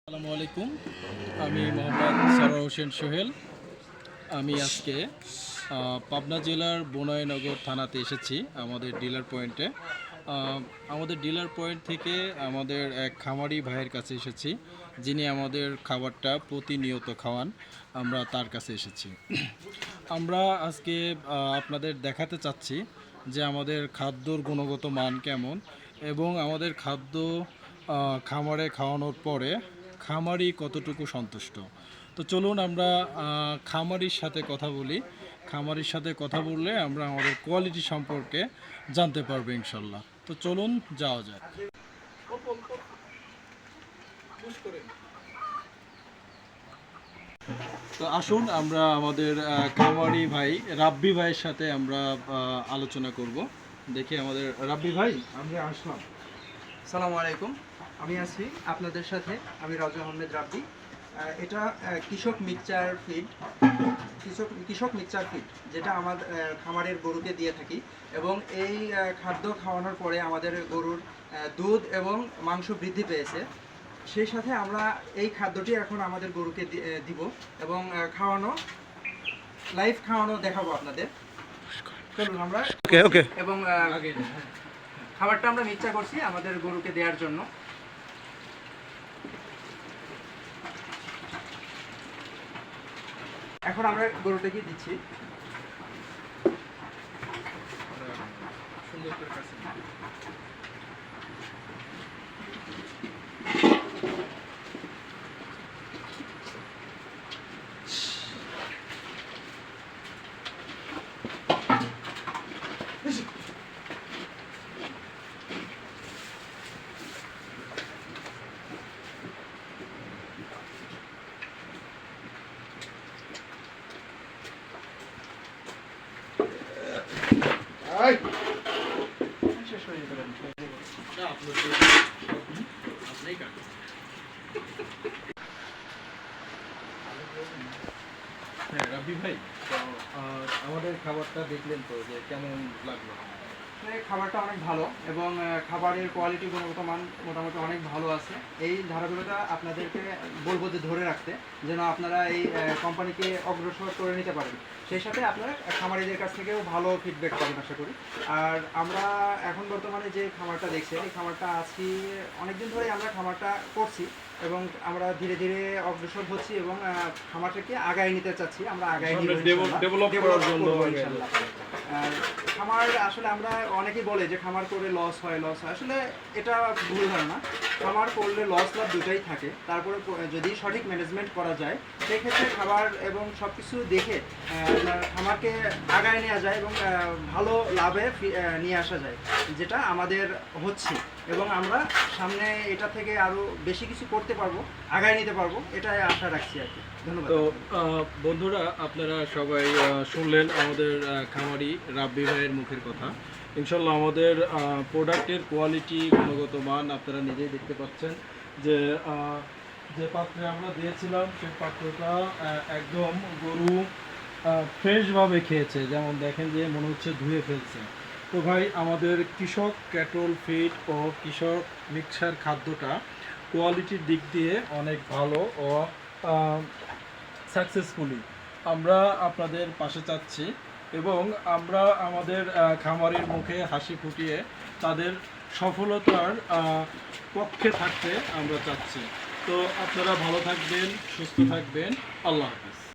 আসসালামু আলাইকুম। আমি মোহাম্মদ সরওয়ার হোসেন সোহেল। আমি আজকে পাবনা জেলার বোনাইনগর থানাতে এসেছি আমাদের ডিলার পয়েন্টে। আমাদের ডিলার পয়েন্ট থেকে আমাদের এক খামারি ভাইয়ের কাছে এসেছি, যিনি আমাদের খাবারটা প্রতিনিয়ত খাওয়ান। আমরা তার কাছে এসেছি। আমরা আজকে আপনাদের দেখাতে চাচ্ছি যে আমাদের খাদ্যর গুণগত মান কেমন এবং আমাদের খাদ্য খামারে খাওয়ানোর পরে খামারি কতটুকু সন্তুষ্ট। তো চলুন আমরা খামারির সাথে কথা বলি। খামারির সাথে কথা বললে আমরা আমাদের কোয়ালিটি সম্পর্কে জানতে পারবো ইনশাল্লাহ। তো চলুন যাওয়া যাক। তো আসুন আমরা আমাদের খামারি ভাই রাব্বি ভাইয়ের সাথে আমরা আলোচনা করব। দেখি আমাদের রাব্বি ভাই, আমরা আসলাম। সালামু আলাইকুম। আমি আছি আপনাদের সাথে। আমি রাজু আহমেদ রাব্বি। এটা কৃষক মিক্সচার ফিড, কৃষক মিক্সচার ফিড, যেটা আমাদের খামারের গরুকে দিয়ে থাকি। এবং এই খাদ্য খাওয়ানোর পরে আমাদের গরুর দুধ এবং মাংস বৃদ্ধি পেয়েছে। সেই সাথে আমরা এই খাদ্যটি এখন আমাদের গরুকে দিব এবং লাইভ খাওয়ানো দেখাবো আপনাদের। চলুন আমরা এবং খাবারটা আমরা মিক্সচার করছি আমাদের গরুকে দেওয়ার জন্য। এখন আমরা গরুটাকে দিচ্ছি। সুন্দর করে কাছে শেষ হয়ে যেতে পারে। হ্যাঁ রাব্বি ভাই, তো আমাদের খাবারটা দেখলেন তো যে কেমন লাগলো? খাবারটা অনেক ভালো এবং খাবারের কোয়ালিটি গুণগত মান মোটামুটি অনেক ভালো আছে। এই ধারাবাহিকতা আপনাদেরকে বলবো যে ধরে রাখতে, যেন আপনারা এই কোম্পানিকে অগ্রসর করে নিতে পারেন। সেই সাথে আপনারা খামারিদের কাছ থেকেও ভালো ফিডব্যাক পাবেন আশা করি। আর আমরা এখন বর্তমানে যে খামারটা দেখছেন, এই খামারটা আজকে অনেকদিন ধরেই আমরা খামারটা করছি এবং আমরা ধীরে ধীরে অগ্রসর হচ্ছি এবং খামারটাকে আগায় নিতে চাচ্ছি। আমরা আগায় নিব ডেভেলপ করার জন্য। আর খামার আসলে আমরা অনেকেই বলে যে খামার করে লস হয়। আসলে এটা ভুল ধারণা। খামার করলে লস লাভ দুটাই থাকে। তারপরে যদি সঠিক ম্যানেজমেন্ট করা যায়, সেক্ষেত্রে খাবার এবং সব কিছু দেখে খামারকে আগায় নেওয়া যায় এবং ভালো লাভে নিয়ে আসা যায়, যেটা আমাদের হচ্ছে। এবং আমরা সামনে এটা থেকে আরও বেশি কিছু করতে পারবো, আগায় নিতে পারবো, এটাই আশা রাখছি আর কি। ধন্যবাদ। তো বন্ধুরা, আপনারা সবাই শুনলেন আমাদের খামারি রাব্বি ভাইয়ের মুখের কথা। ইনশাল্লাহ আমাদের প্রোডাক্টের কোয়ালিটি গুণগত মান আপনারা নিজেই দেখতে পাচ্ছেন যে যে পাত্রে আমরা দিয়েছিলাম সেই পাত্রটা একদম গরু ফ্রেশভাবে খেয়েছে। যেমন দেখেন যে মনে হচ্ছে ধুয়ে ফেলছে। তো ভাই, আমাদের কৃষক ক্যাটল ফিড ও কৃষক মিক্সার খাদ্যটা কোয়ালিটির দিক দিয়ে অনেক ভালো ও সাকসেসফুলি আমরা আপনাদের পাশে চাচ্ছি এবং আমরা আমাদের খামারির মুখে হাসি ফুটিয়ে তাদের সফলতার পক্ষে থাকতে আমরা চাচ্ছি। তো আপনারা ভালো থাকবেন, সুস্থ থাকবেন। আল্লাহ হাফেজ।